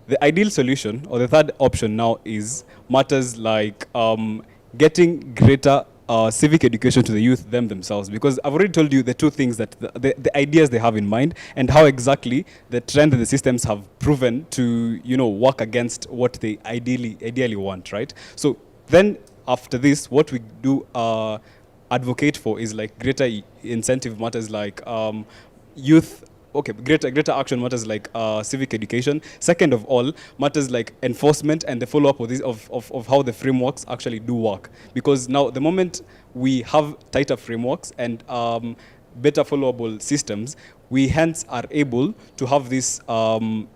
the ideal solution, or the third option now, is matters like getting greater civic education to the youth themselves, because I've already told you the two things, that the ideas they have in mind and how exactly the trend and the systems have proven to work against what they ideally want, right? So then after this, what we do advocate for is like greater incentive matters like youth. Okay, greater action matters like civic education. Second of all, matters like enforcement and the follow-up of this of how the frameworks actually do work. Because now, the moment we have tighter frameworks and better followable systems, we hence are able to have this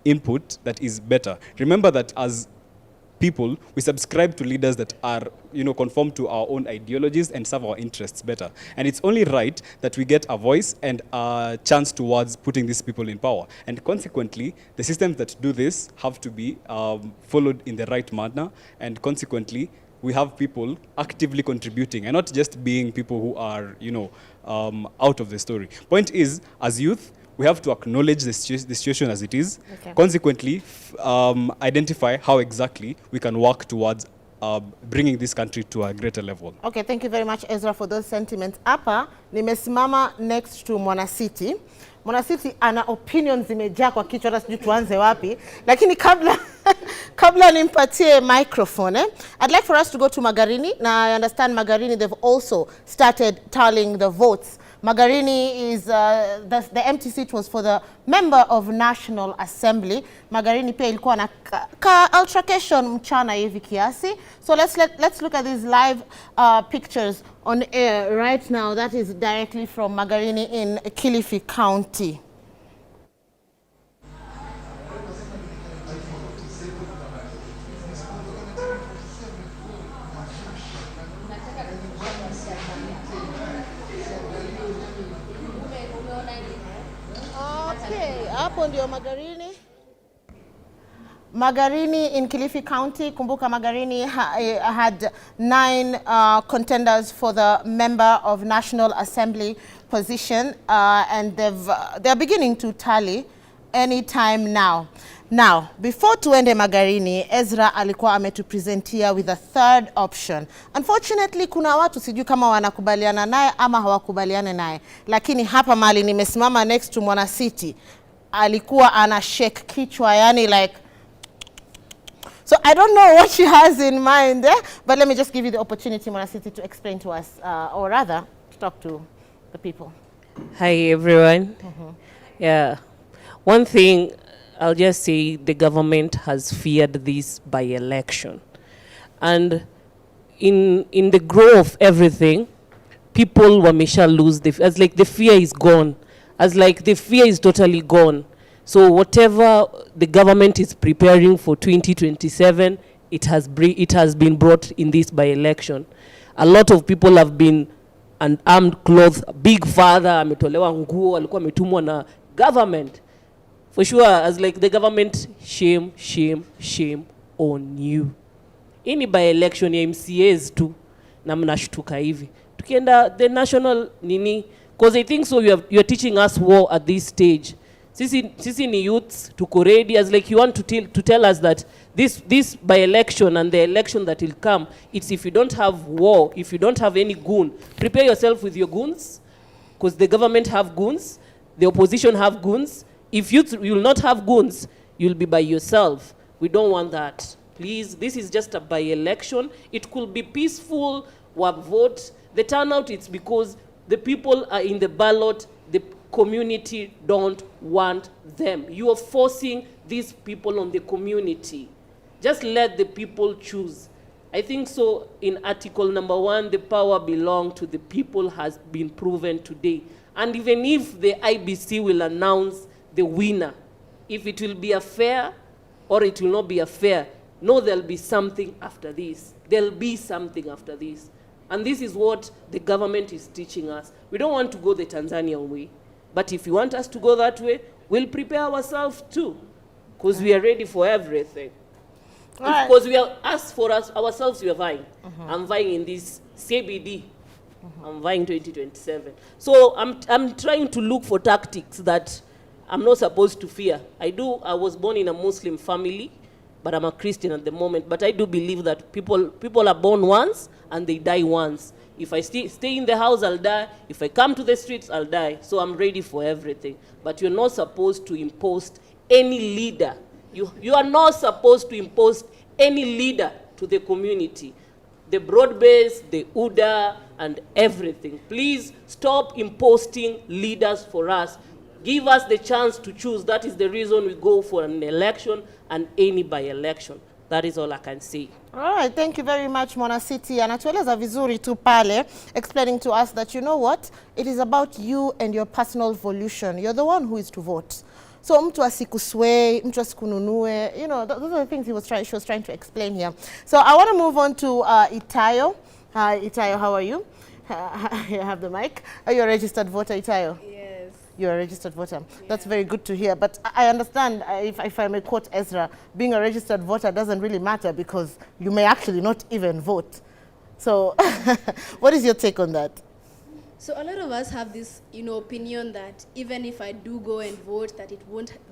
input that is better. Remember that as people, we subscribe to leaders that are, conform to our own ideologies and serve our interests better. And it's only right that we get a voice and a chance towards putting these people in power. And consequently, the systems that do this have to be followed in the right manner. And consequently, we have people actively contributing and not just being people who are, out of the story. Point is, as youth, we have to acknowledge the situation as it is. Okay. Consequently, identify how exactly we can work towards bringing this country to a greater level. Okay, thank you very much, Ezra, for those sentiments. Hapa nimesimama next to Mwanacity. Mwanacity ana opinions zimejaa kwa kichwa, hata sijui tuanze wapi. Lakini kabla nimpatie microphone, I'd like for us to go to Magarini. Now, I understand Magarini, they've also started tallying the votes. Magarini is, the empty seat was for the member of National Assembly. Magarini pia ilikuwa na altercation mchana hivi kiasi. So let's look at these live pictures on air right now. That is directly from Magarini in Kilifi County. Hapo ndio Magarini. Magarini in Kilifi County. Kumbuka Magarini had 9 contenders for the member of National Assembly position, and they're beginning to tally any time now. Now, before tuende Magarini, Ezra alikuwa ametupresentia with a third option. Unfortunately, kuna watu sijui kama wanakubaliana naye ama hawakubaliane naye. Lakini hapa mali nimesimama next to Mwanacity, alikuwa ana shake kichwa, yani like, so I don't know what she has in mind, but let me just give you the opportunity, Mwanacity, to explain to us, or rather, to talk to the people. Hi, everyone. Yeah, one thing I'll just say, the government has feared this by-election. And in the growth of everything, people wamesha lose, as like the fear is gone. As like the fear is totally gone. So whatever the government is preparing for 2027, it has been brought in this by-election. A lot of people have been armed clothes. Big father ametolewa nguo, alikuwa ametumwa na government. For sure, as like the government, shame, shame, shame on you. Any by-election ya MCAs tu, na mnashtuka hivi. Tukienda the national nini, because I think so you're teaching us war at this stage. Sisi ni youths, tuko ready, as like you want to tell us that this by-election and the election that will come, it's if you don't have war, if you don't have any goon, prepare yourself with your goons, because the government have goons, the opposition have goons. If you will not have goons, you'll be by yourself. We don't want that. Please, this is just a by-election. It could be peaceful, we vote. The turnout, it's because the people are in the ballot, the community don't want them. You are forcing these people on the community. Just let the people choose. I think so in article number 1, the power belongs to the people has been proven today. And even if the IEBC will announce the winner, if it will be a fair or it will not be a fair, no, there'll be something after this. There'll be something after this. And this is what the government is teaching us. We don't want to go the Tanzanian way. But if you want us to go that way, we'll prepare ourselves too. Because we are ready for everything. Because we are asked for ourselves, we are vying. I'm vying in this CBD. I'm vying 2027. So I'm trying to look for tactics that I'm not supposed to fear. I was born in a Muslim family, but I'm a Christian at the moment. But I do believe that people are born once and they die once. If I stay in the house, I'll die. If I come to the streets, I'll die. So I'm ready for everything. But you're not supposed to impose any leader. You are not supposed to impose any leader to the community. The broad base, the UDA, and everything. Please stop imposing leaders for us. Give us the chance to choose. That is the reason we go for an election and any by-election. That is all I can say. All right, thank you very much, Mwana City. Anatueleza vizuri tu pale, explaining to us that, you know what, it is about you and your personal volition. You're the one who is to vote. So mtu asikusway, mtu asikununue, you know, those are the things she was trying to explain here. So I want to move on to Itayo. Hi, Itayo, how are you? You have the mic. Are you a registered voter, Itayo? Yes. You're a registered voter. Yeah. That's very good to hear. But I understand, if I may quote Ezra, being a registered voter doesn't really matter because you may actually not even vote. So what is your take on that? So a lot of us have this, opinion that even if I do go and vote,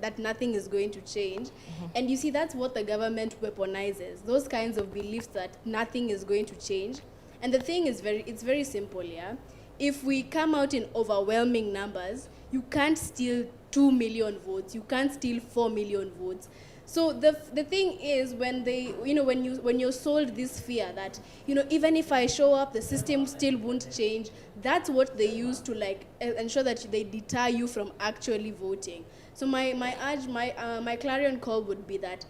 that nothing is going to change. Mm-hmm. And you see, that's what the government weaponizes, those kinds of beliefs that nothing is going to change. And the thing is it's very simple, yeah? If we come out in overwhelming numbers, you can't steal 2 million votes, you can't steal 4 million votes. So the thing is, when when you're sold this fear that, even if I show up, the system still won't change, that's what they use to ensure that they deter you from actually voting. So my clarion call would be that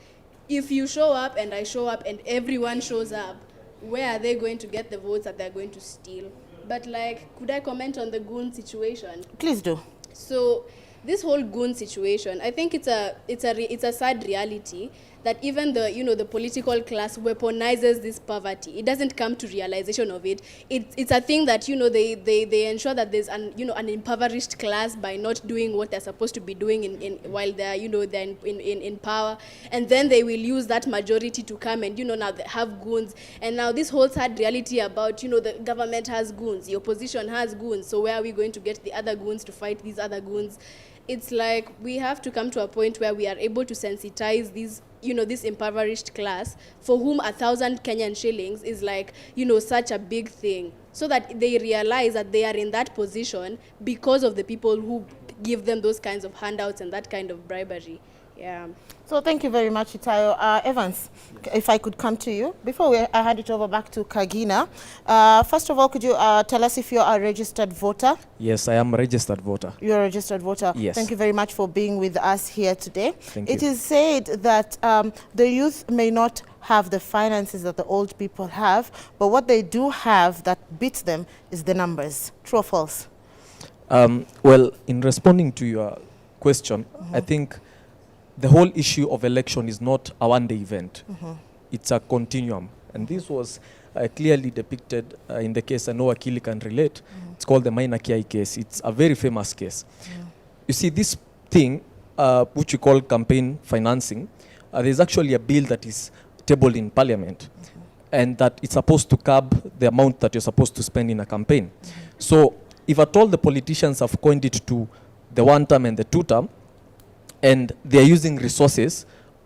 if you show up and I show up and everyone shows up, where are they going to get the votes that they're going to steal? But could I comment on the goon situation? Please do. So this whole goon situation, I think it's a sad reality that even the political class weaponizes this poverty. It doesn't come to realization of it. It's a thing that they ensure that there's an impoverished class by not doing what they're supposed to be doing while they're they're in power, and then they will use that majority to come and now they have goons. And now this whole sad reality about the government has goons, the opposition has goons. So where are we going to get the other goons to fight these other goons? It's like we have to come to a point where we are able to sensitize these, this impoverished class for whom 1,000 Kenyan shillings is such a big thing, so that they realize that they are in that position because of the people who give them those kinds of handouts and that kind of bribery. Yeah. So thank you very much, Itayo. Evans, if I could come to you before I hand it over back to Kagina. First of all, could you tell us if you're a registered voter? Yes, I am a registered voter. You're a registered voter. Yes. Thank you very much for being with us here today. Thank you. It is said that the youth may not have the finances that the old people have, but what they do have that beats them is the numbers. True or false? Well, in responding to your question, I think the whole issue of election is not a one-day event. It's a continuum. And this was clearly depicted in the case I know Akili can relate. It's called the Maina Kiai case. It's a very famous case. You see, this thing, which we call campaign financing, there's actually a bill that is tabled in Parliament, and that it's supposed to curb the amount that you're supposed to spend in a campaign. So if at all the politicians have coined it to the one term and the two term, and they are using resources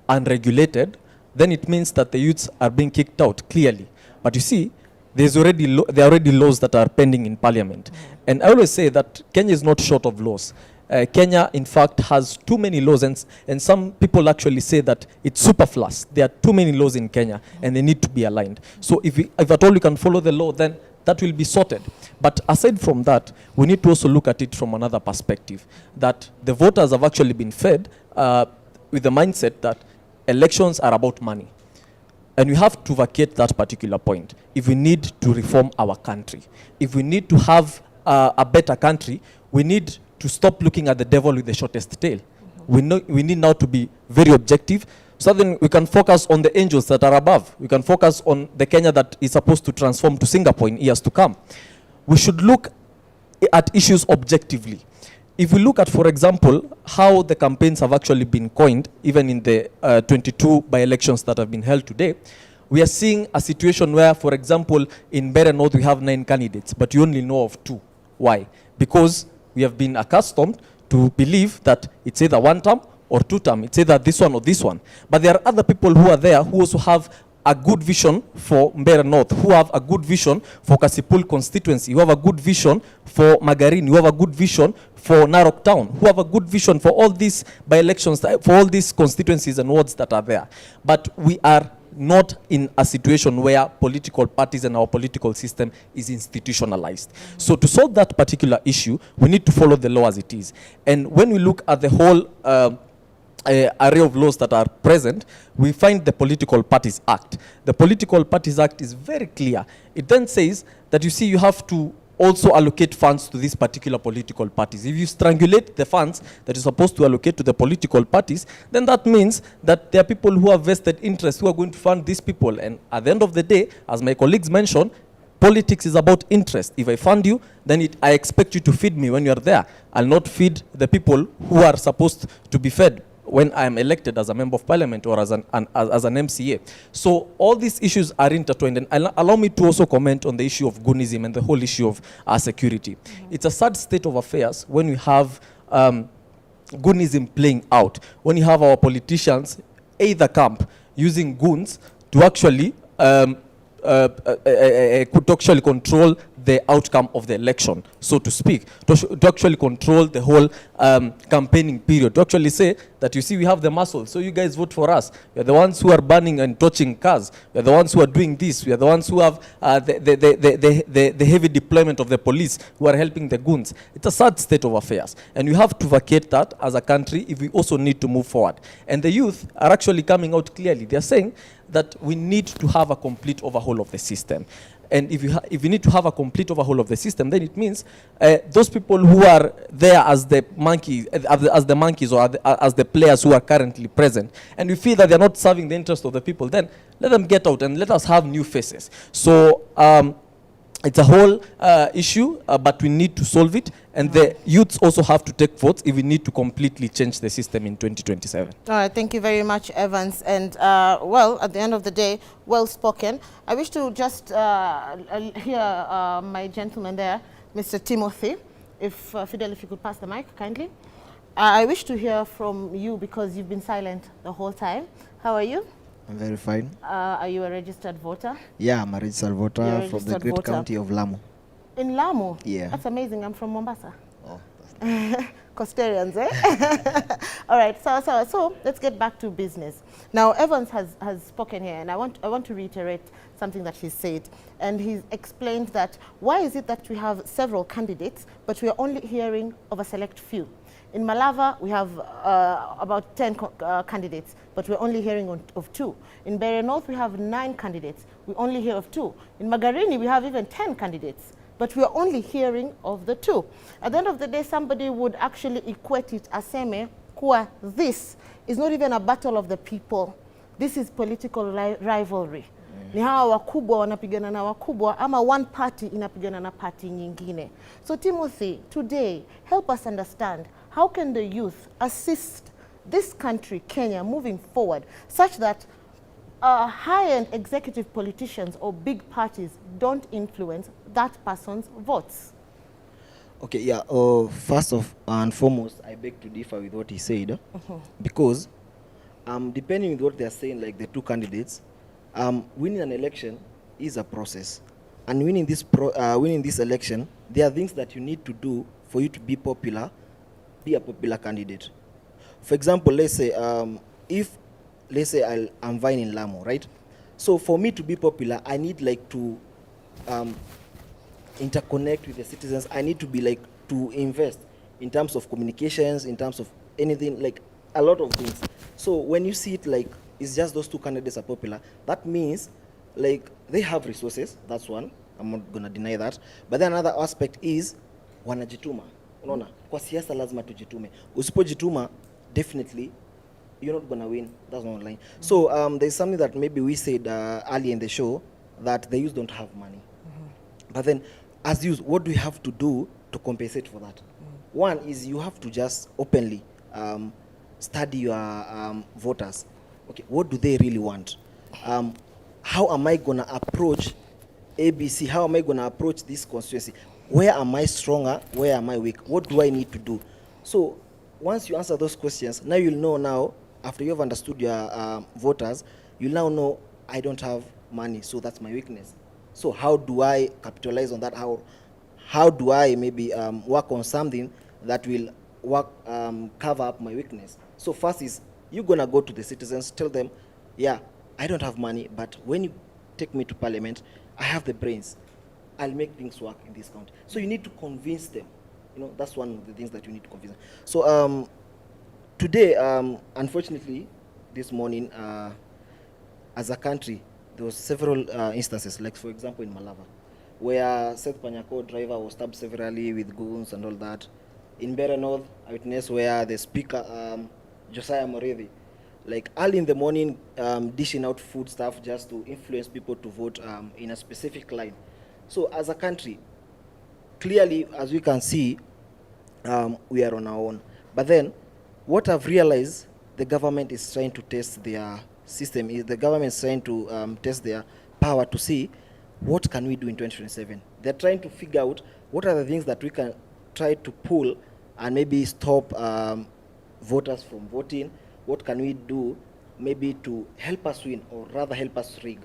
unregulated, then it means that the youths are being kicked out, clearly. But you see, there are already laws that are pending in Parliament. And I always say that Kenya is not short of laws. Kenya, in fact, has too many laws, and some people actually say that it's superfluous. There are too many laws in Kenya, and they need to be aligned. So if at all we can follow the law, then that will be sorted. But aside from that, we need to also look at it from another perspective, that the voters have actually been fed with the mindset that elections are about money. And we have to vacate that particular point. If we need to reform our country, if we need to have a better country, we need to stop looking at the devil with the shortest tail. We need now to be very objective, so then we can focus on the angels that are above. We can focus on the Kenya that is supposed to transform to Singapore in years to come. We should look at issues objectively. If we look at, for example, how the campaigns have actually been coined, even in the 22 by-elections that have been held today, we are seeing a situation where, for example, in Mbeere North we have 9 candidates, but you only know of 2. Why? Because we have been accustomed to believe that it's either one term or two term, it's either this one or this one. But there are other people who are there who also have a good vision for Mbeere North, who have a good vision for Kasipul constituency, who have a good vision for Magarini, who have a good vision for Narok Town, who have a good vision for all these by-elections, for all these constituencies and wards that are there. But we are not in a situation where political parties and our political system is institutionalized. So to solve that particular issue, we need to follow the law as it is. And when we look at the whole array of laws that are present, we find the Political Parties Act. The Political Parties Act is very clear. It then says that, you see, you have to also allocate funds to these particular political parties. If you strangulate the funds that you're supposed to allocate to the political parties, then that means that there are people who have vested interest who are going to fund these people. And at the end of the day, as my colleagues mentioned, politics is about interest. If I fund you, then I expect you to feed me when you're there. I'll not feed the people who are supposed to be fed when I am elected as a member of parliament or as an MCA. So all these issues are intertwined. And allow me to also comment on the issue of goonism and the whole issue of security. It's a sad state of affairs when we have goonism playing out, when you have our politicians either camp using goons to actually could actually control the outcome of the election, so to speak, to actually control the whole campaigning period, to actually say that, you see, we have the muscle, so you guys vote for us. We are the ones who are burning and torching cars. We are the ones who are doing this. We are the ones who have the heavy deployment of the police who are helping the goons. It's a sad state of affairs. And we have to vacate that as a country if we also need to move forward. And the youth are actually coming out clearly. They are saying that we need to have a complete overhaul of the system. And if you need to have a complete overhaul of the system, then it means those people who are there as the monkeys or as the players who are currently present, and we feel that they're not serving the interest of the people, then let them get out and let us have new faces. So it's a whole issue, but we need to solve it. And the youths also have to take votes if we need to completely change the system in 2027. All right, thank you very much, Evans. And well, at the end of the day, well spoken. I wish to just hear my gentleman there, Mr. Timothy. If Fidel, if you could pass the mic, kindly. I wish to hear from you because you've been silent the whole time. How are you? I'm very fine. Are you a registered voter? Yeah, I'm a registered voter from the great county of Lamu. In Lamu? Yeah. That's amazing. I'm from Mombasa. Oh, that's nice. Costarians, eh? All right, so let's get back to business. Now, Evans has spoken here, and I want to reiterate something that he said. And he's explained that why is it that we have several candidates, but we are only hearing of a select few. In Malava, we have about 10 candidates, but we're only hearing of 2. In Mbeere North, we have 9 candidates. We only hear of 2. In Magarini, we have even 10 candidates, but we are only hearing of the 2. At the end of the day, somebody would actually equate it as seme kuwa this is not even a battle of the people. This is political rivalry. Ni hawa wakubwa wanapigana na wakubwa ama one party inapigana na party nyingine. So Timothy, today, help us understand how can the youth assist this country, Kenya, moving forward such that high-end executive politicians or big parties don't influence that person's votes? Okay, yeah. First and foremost, I beg to differ with what he said, because depending on what they are saying, like the 2 candidates, winning an election is a process, and winning this election, there are things that you need to do for you to be popular, be a popular candidate. For example, let's say I'm vying in Lamu, right? So for me to be popular, I need like to interconnect with the citizens. I need to be like to invest in terms of communications, in terms of anything, like a lot of things. So when you see it like it's just those 2 candidates are popular, that means like they have resources. That's one. I'm not gonna deny that. But then another aspect is wanajituma. Unaona, kwa siasa lazima tujitume. Usipojituma, definitely you're not gonna win. That's not online. So there's something that maybe we said earlier in the show, that the youth don't have money. But then, as youth, what do we have to do to compensate for that? One is you have to just openly study your voters. Okay, what do they really want? How am I gonna approach ABC? How am I gonna approach this constituency? Where am I stronger? Where am I weak? What do I need to do? So once you answer those questions, now you'll know now, after you've understood your voters, you'll now know I don't have money, so that's my weakness. So how do I capitalize on that? How do I maybe work on something that will cover up my weakness? So first is, you're gonna go to the citizens, tell them, yeah, I don't have money, but when you take me to parliament, I have the brains. I'll make things work in this county. So you need to convince them. That's one of the things that you need to convince them. So today, unfortunately, this morning, as a country, there was several instances, like for example in Malava, where Seth Panyako driver was stabbed severally with goons and all that. In Mbeere North, I witnessed where the speaker, Josiah Morethi, like early in the morning, dishing out food stuff just to influence people to vote in a specific line. So as a country, clearly, as we can see, we are on our own. But then, what I've realized, the government is trying to test their system, is the government is trying to test their power to see what can we do in 2027. They're trying to figure out what are the things that we can try to pull and maybe stop voters from voting. What can we do maybe to help us win, or rather help us rig?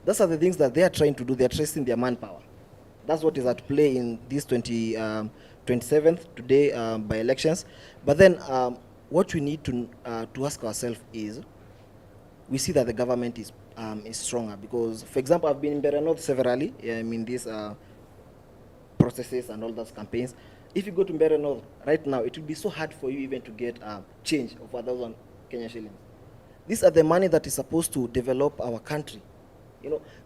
Those are the things that they are trying to do. They're testing their manpower. That's what is at play in this 27th today by elections. But then what we need to ask ourselves is, we see that the government is stronger, because, for example, I've been in Mbeere North severally in these processes and all those campaigns. If you go to Mbeere North right now, it will be so hard for you even to get change of 1,000 Kenya shillings. These are the money that is supposed to develop our country.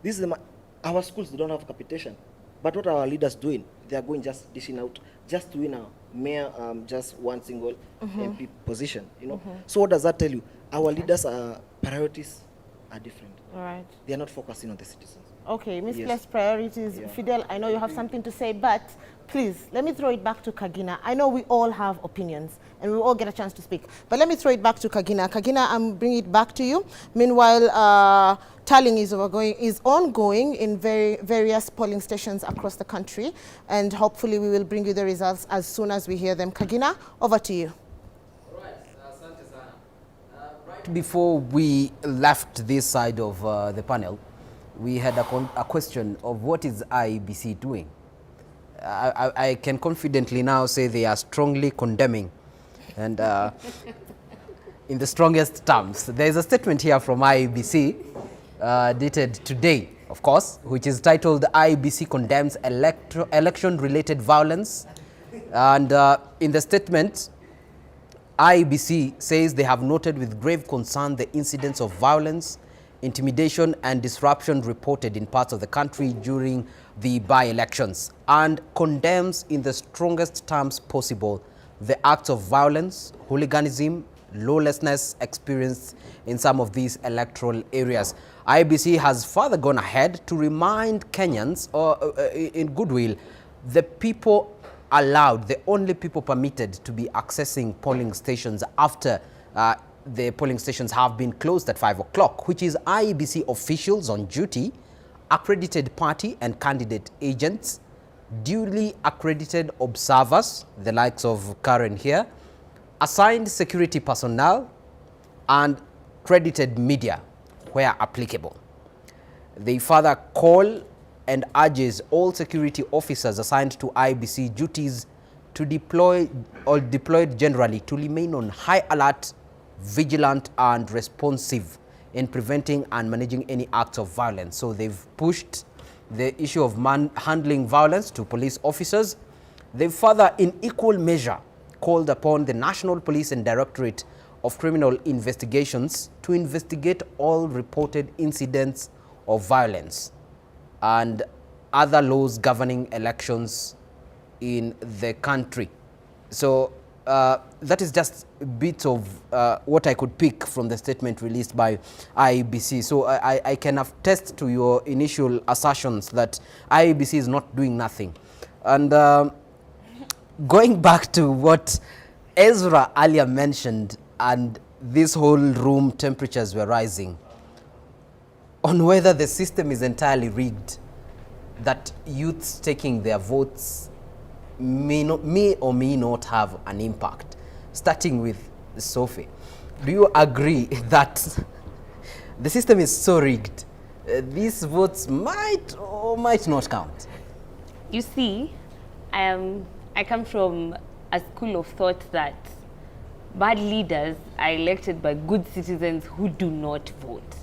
This is our schools don't have capitation. But what are our leaders doing? They are going just dishing out, just to win a mayor, just one single MP position. So what does that tell you? Our leaders' priorities are different. All right. They are not focusing on the citizens. Okay, misplaced Yes. priorities. Yeah. Fidel, I know you have something to say, but please, let me throw it back to Kagina. I know we all have opinions, and we all get a chance to speak. But let me throw it back to Kagina. Kagina, I'm bringing it back to you. Meanwhile, tallying is ongoing in various polling stations across the country, and hopefully we will bring you the results as soon as we hear them. Kagina, over to you. Right before we left this side of the panel, we had a question of what is IEBC doing. I can confidently now say they are strongly condemning, and in the strongest terms. There is a statement here from IEBC dated today, of course, which is titled IEBC condemns election-related violence. And in the statement, IEBC says they have noted with grave concern the incidents of violence, intimidation and disruption reported in parts of the country during the by-elections, and condemns in the strongest terms possible the acts of violence, hooliganism, lawlessness experienced in some of these electoral areas. IEBC has further gone ahead to remind Kenyans, in goodwill, the people allowed, the only people permitted to be accessing polling stations after the polling stations have been closed at 5 o'clock, which is IEBC officials on duty, accredited party and candidate agents, duly accredited observers, the likes of Karen here, assigned security personnel, and credited media where applicable. They further call and urges all security officers assigned to IEBC duties to deploy or deployed generally to remain on high alert, vigilant and responsive in preventing and managing any acts of violence. So they've pushed the issue of handling violence to police officers. They've further, in equal measure, called upon the National Police and Directorate of Criminal Investigations to investigate all reported incidents of violence and other laws governing elections in the country. So that is just a bit of what I could pick from the statement released by IEBC. So I can attest to your initial assertions that IEBC is not doing nothing. And going back to what Ezra earlier mentioned, and this whole room temperatures were rising, on whether the system is entirely rigged, that youths taking their votes may or may not have an impact. Starting with Sophie, do you agree that the system is so rigged, these votes might or might not count? You see, I come from a school of thought that bad leaders are elected by good citizens who do not vote.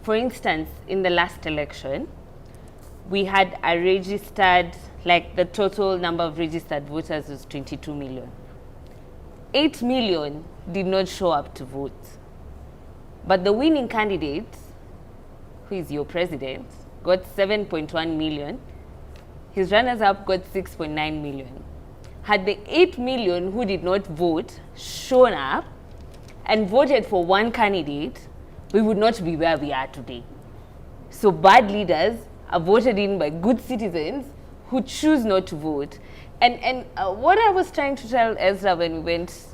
For instance, in the last election, we had a registered, like the total number of registered voters was 22 million. 8 million did not show up to vote. But the winning candidate, who is your president, got 7.1 million. His runners-up got 6.9 million. Had the 8 million who did not vote shown up and voted for one candidate, we would not be where we are today. So bad leaders are voted in by good citizens who choose not to vote. And what I was trying to tell Ezra when we went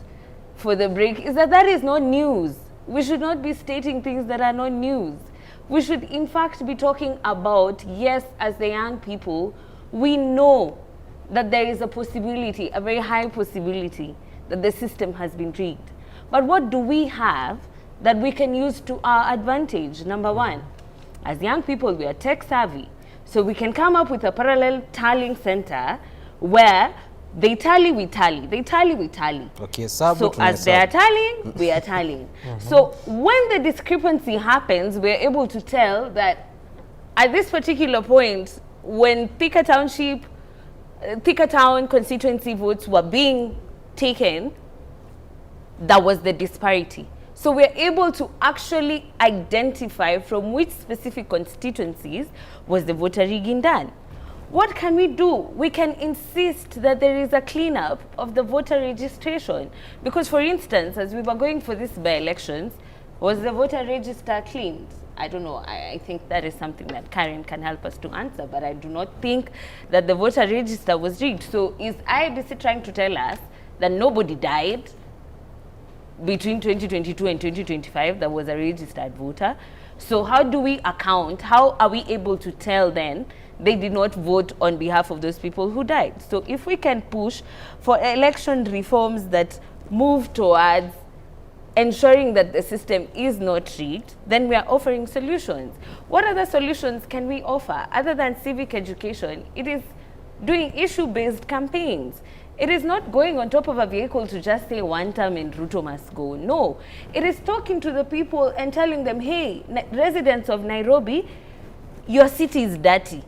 for the break is that that is not news. We should not be stating things that are not news. We should in fact be talking about, yes, as the young people, we know that there is a possibility, a very high possibility, that the system has been rigged. But what do we have that we can use to our advantage? Number one, as young people, we are tech savvy. So we can come up with a parallel tallying center where they tally, we tally. They tally, we tally. Okay, so as they are tallying, we are tallying. So when the discrepancy happens, we're able to tell that at this particular point, when Thika Town constituency votes were being taken, that was the disparity. So we're able to actually identify from which specific constituencies was the voter rigging done. What can we do? We can insist that there is a cleanup of the voter registration. Because for instance, as we were going for these by-elections, was the voter register cleaned? I don't know. I think that is something that Karen can help us to answer, but I do not think that the voter register was rigged. So is IEBC trying to tell us that nobody died between 2022 and 2025 that was a registered voter? So how do we account? How are we able to tell then they did not vote on behalf of those people who died? So if we can push for election reforms that move towards ensuring that the system is not rigged, then we are offering solutions. What other solutions can we offer other than civic education? It is doing issue-based campaigns. It is not going on top of a vehicle to just say one term and Ruto must go. No, it is talking to the people and telling them, hey, residents of Nairobi, your city is dirty.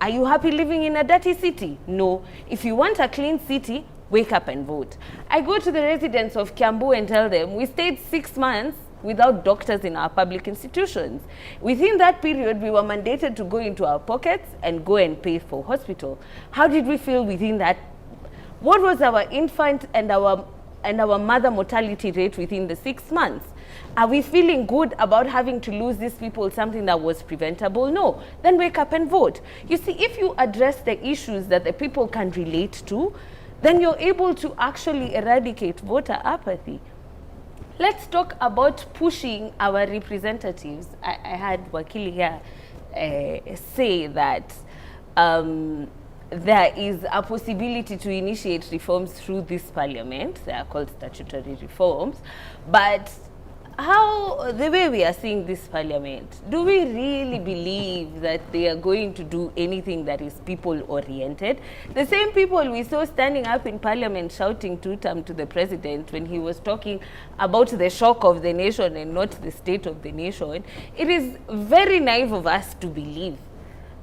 Are you happy living in a dirty city? No. If you want a clean city, wake up and vote. I go to the residents of Kiambu and tell them, we stayed 6 months without doctors in our public institutions. Within that period, we were mandated to go into our pockets and go and pay for hospital. How did we feel within that? What was our infant and our mother mortality rate within the 6 months? Are we feeling good about having to lose these people something that was preventable? No. Then wake up and vote. You see, if you address the issues that the people can relate to, then you're able to actually eradicate voter apathy. Let's talk about pushing our representatives. I had Wakili here say that there is a possibility to initiate reforms through this parliament. They are called statutory reforms. But how, the way we are seeing this parliament, do we really believe that they are going to do anything that is people-oriented? The same people we saw standing up in parliament shouting two-term to the president when he was talking about the shock of the nation and not the state of the nation. It is very naive of us to believe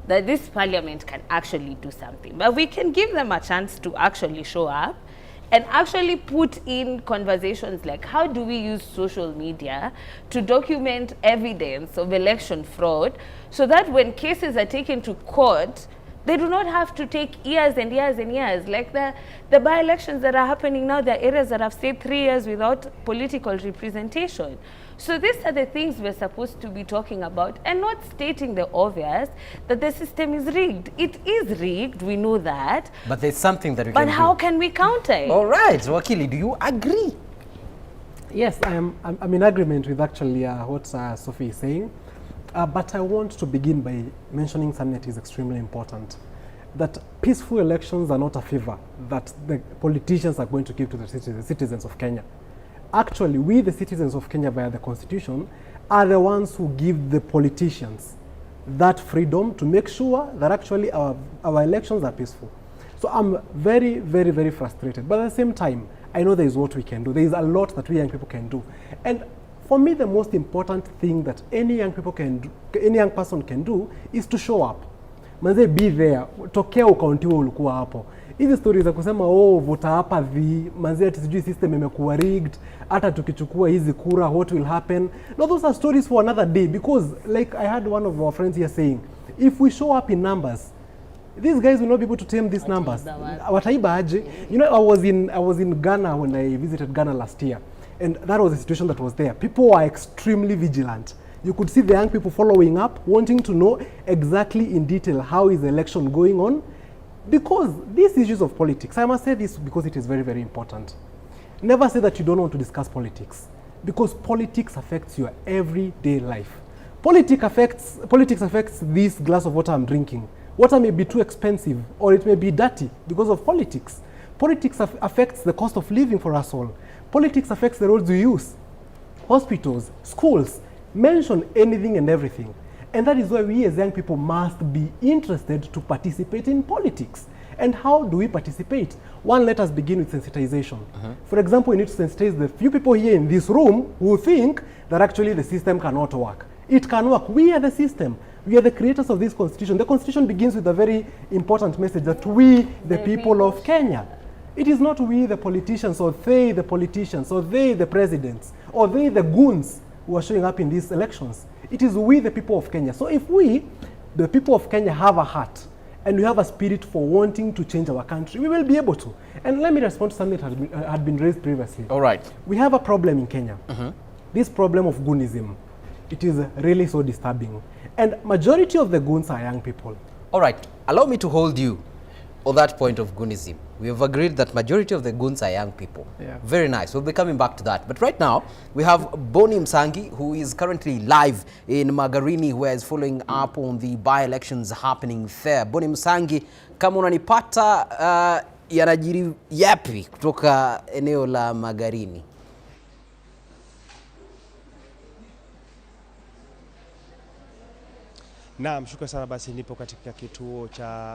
that this parliament can actually do something. But we can give them a chance to actually show up and actually put in conversations like, how do we use social media to document evidence of election fraud so that when cases are taken to court, they do not have to take years and years and years. Like the by-elections that are happening now, there are areas that have stayed 3 years without political representation. So these are the things we're supposed to be talking about and not stating the obvious that the system is rigged. It is rigged, we know that. But there's something that we can do. But how can we counter it? All right, Wakili, do you agree? Yes, I'm in agreement with actually what Sophie is saying. But I want to begin by mentioning something that is extremely important. that peaceful elections are not a favor that the politicians are going to give to the citizens of Kenya. Actually, we, the citizens of Kenya, via the Constitution, are the ones who give the politicians that freedom to make sure that actually our elections are peaceful. So I'm very, very, very frustrated. But at the same time, I know there is what we can do. There is a lot that we young people can do. And for me, the most important thing that any young people can do, any young person can do, is to show up. Manze, be there. Tokea ukauntiwa ulikuwa hapo. Hizi stories za kusema vuta hapa manze ati sijui system imekuwa rigged, hata tukichukua hizi kura what will happen. No, those are stories for another day, because like I had one of our friends here saying, if we show up in numbers, these guys will not be able to tame these numbers. Wataiba aje? You know, I was in Ghana when I visited Ghana last year, and that was the situation that was there. People were extremely vigilant. You could see the young people following up, wanting to know exactly in detail how is the election going on, because these issues of politics, I must say this because it is very, very important. Never say that you don't want to discuss politics, because politics affects your everyday life. Politics affects this glass of water I'm drinking. Water may be too expensive, or it may be dirty because of politics. Politics affects the cost of living for us all. Politics affects the roads we use, hospitals, schools, mention anything and everything. And that is why we as young people must be interested to participate in politics. And how do we participate? One, let us begin with sensitization. For example, we need to sensitize the few people here in this room who think that actually the system cannot work. It can work. We are the system. We are the creators of this constitution. The constitution begins with a very important message that we, the people of Kenya. It is not we, the politicians, or they, the politicians, or they, the presidents, or they, the goons who are showing up in these elections. It is we, the people of Kenya. So if we, the people of Kenya, have a heart and we have a spirit for wanting to change our country, we will be able to. And let me respond to something that had been raised previously. All right. We have a problem in Kenya. This problem of goonism. It is really so disturbing. And majority of the goons are young people. All right. Allow me to hold you on that point of goonism. We have agreed that majority of the goons are young people. Yeah. Very nice. We'll be coming back to that. But right now, we have Boni Msangi, who is currently live in Magarini, who is following up on the by-elections happening there. Boni Msangi, kama unanipata, yanajiri yapi kutoka eneo la Magarini? Naam, shukrani sana. Basi nipo katika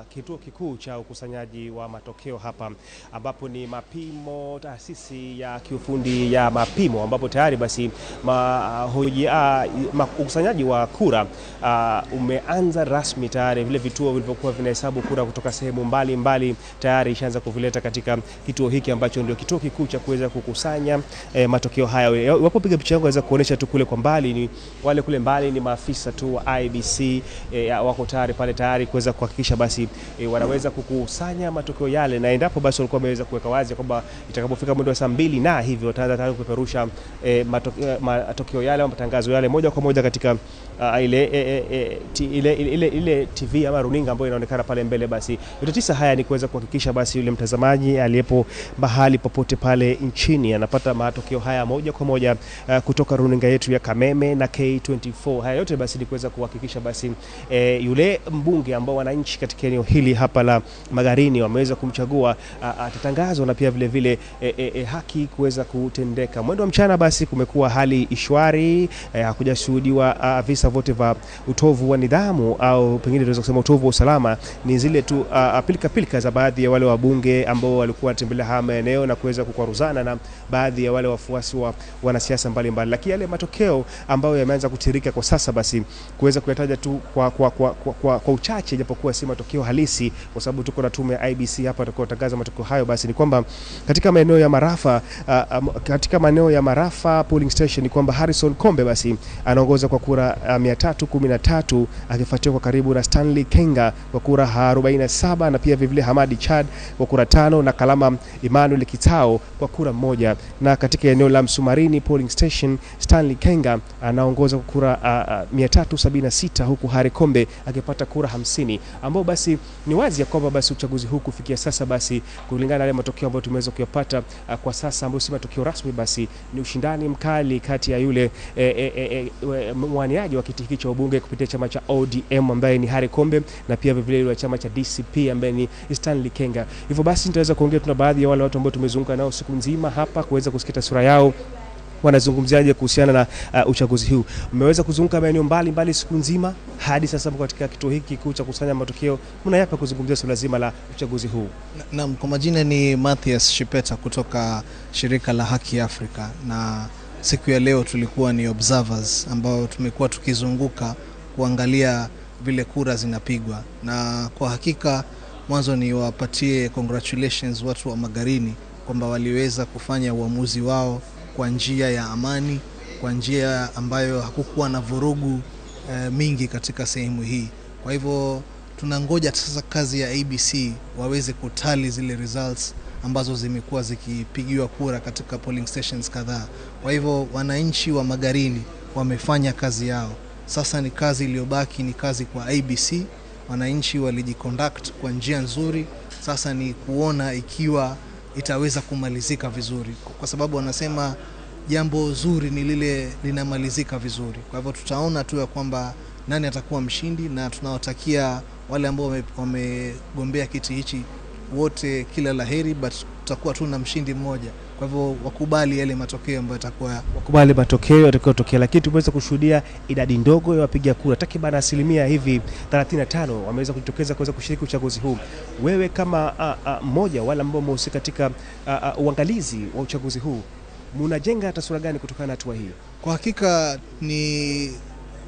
kituo kikuu cha ukusanyaji wa matokeo hapa, ambapo ni mapimo, taasisi ya kiufundi ya mapimo, ambapo tayari basi ukusanyaji wa kura umeanza rasmi tayari. Vile vituo vilivyokuwa vinahesabu kura kutoka sehemu mbalimbali tayari ishaanza kuvileta katika kituo hiki ambacho ndio kituo kikuu cha kuweza kukusanya matokeo haya. Wapo piga picha yangu waweza kuonesha tu kule kwa mbali, ni wale kule mbali ni maafisa tu wa IEBC wako tayari pale tayari kuweza kuhakikisha basi wanaweza kukusanya matokeo yale, na endapo basi walikuwa wameweza kuweka wazi kwamba itakapofika mwendo wa saa 2 na hivyo wataanza tayari kupeperusha matokeo yale au matangazo yale moja kwa moja katika ile TV ama runinga ambayo inaonekana pale mbele. Basi yote tisa haya ni kuweza kuhakikisha basi yule mtazamaji aliyepo mahali popote pale nchini anapata matokeo haya moja kwa moja kutoka runinga yetu ya Kameme na K24. Haya yote basi ni kuweza kuhakikisha basi yule mbunge ambao wananchi katika eneo hili hapa la Magarini wameweza kumchagua atatangazwa, na pia vile vile haki kuweza kutendeka. Mwendo wa mchana basi kumekuwa hali ishwari, hakujashuhudiwa visa vote vya utovu wa nidhamu au pengine tunaweza kusema utovu wa usalama. Ni zile tu pilika za baadhi ya wale wabunge ambao walikuwa tembelea hama eneo na kuweza kukwaruzana na baadhi ya wale wafuasi wa wanasiasa mbalimbali. Lakini yale matokeo ambayo yameanza kutirika kwa sasa basi kuweza kuyataja tu kwa uchache, japokuwa si matokeo halisi, kwa sababu tuko na tume ya IEBC hapa tutakayotangaza matokeo hayo. Basi ni kwamba katika maeneo ya Marafa polling station ni kwamba Harrison Kombe basi anaongoza kwa kura 313, akifuatiwa kwa karibu na Stanley Kenga kwa kura 47, na pia vile Hamadi Chad kwa kura 5, na Kalama Emmanuel Kitao kwa kura 1. Na katika eneo la Msumarini polling station Stanley Kenga anaongoza kwa kura 376, huku Harry Kombe akipata kura 50, ambao basi ni wazi ya kwamba basi uchaguzi huu kufikia sasa basi kulingana na yale matokeo ambayo tumeweza kuyapata kwa sasa, ambayo si matokeo rasmi, basi ni ushindani mkali kati ya yule mwaniaji wa kiti hiki cha ubunge kupitia chama cha ODM ambaye ni Harry Kombe, na pia vile yule chama cha DCP ambaye ni Stanley Kenga. Hivyo basi nitaweza kuongea tuna baadhi ya wale watu ambao tumezunguka nao siku nzima hapa kuweza kusikia sura yao wanazungumziaje kuhusiana na uchaguzi huu. Mmeweza kuzunguka maeneo mbalimbali siku nzima hadi sasa katika kituo hiki kikuu cha kusanya matokeo, mna yapi kuzungumzia swala zima la uchaguzi huu? Naam, kwa majina ni Mathias Shipeta kutoka shirika la Haki Afrika, na siku ya leo tulikuwa ni observers ambao tumekuwa tukizunguka kuangalia vile kura zinapigwa, na kwa hakika mwanzo ni wapatie congratulations watu wa Magarini kwamba waliweza kufanya uamuzi wao kwa njia ya amani, kwa njia ambayo hakukuwa na vurugu mingi katika sehemu hii. Kwa hivyo tunangoja sasa kazi ya IEBC waweze kutali zile results ambazo zimekuwa zikipigiwa kura katika polling stations kadhaa. Kwa hivyo wananchi wa Magarini wamefanya kazi yao. Sasa ni kazi iliyobaki ni kazi kwa IEBC. Wananchi walijiconduct kwa njia nzuri. Sasa ni kuona ikiwa itaweza kumalizika vizuri, kwa sababu wanasema jambo zuri ni lile linamalizika vizuri. Kwa hivyo tutaona tu ya kwamba nani atakuwa mshindi, na tunawatakia wale ambao wamegombea kiti hichi wote kila laheri, but tutakuwa tu na mshindi mmoja. Kwa hivyo wakubali yale matokeo ambayo wakubali matokeo yatakayotokea, lakini tumeweza kushuhudia idadi ndogo ya wapiga kura, takriban asilimia hivi 35 wameweza kujitokeza kuweza kushiriki uchaguzi huu. Wewe kama mmoja wale ambao wamehusika katika uangalizi wa uchaguzi huu, mnajenga taswira gani kutokana na hatua hii? Kwa hakika ni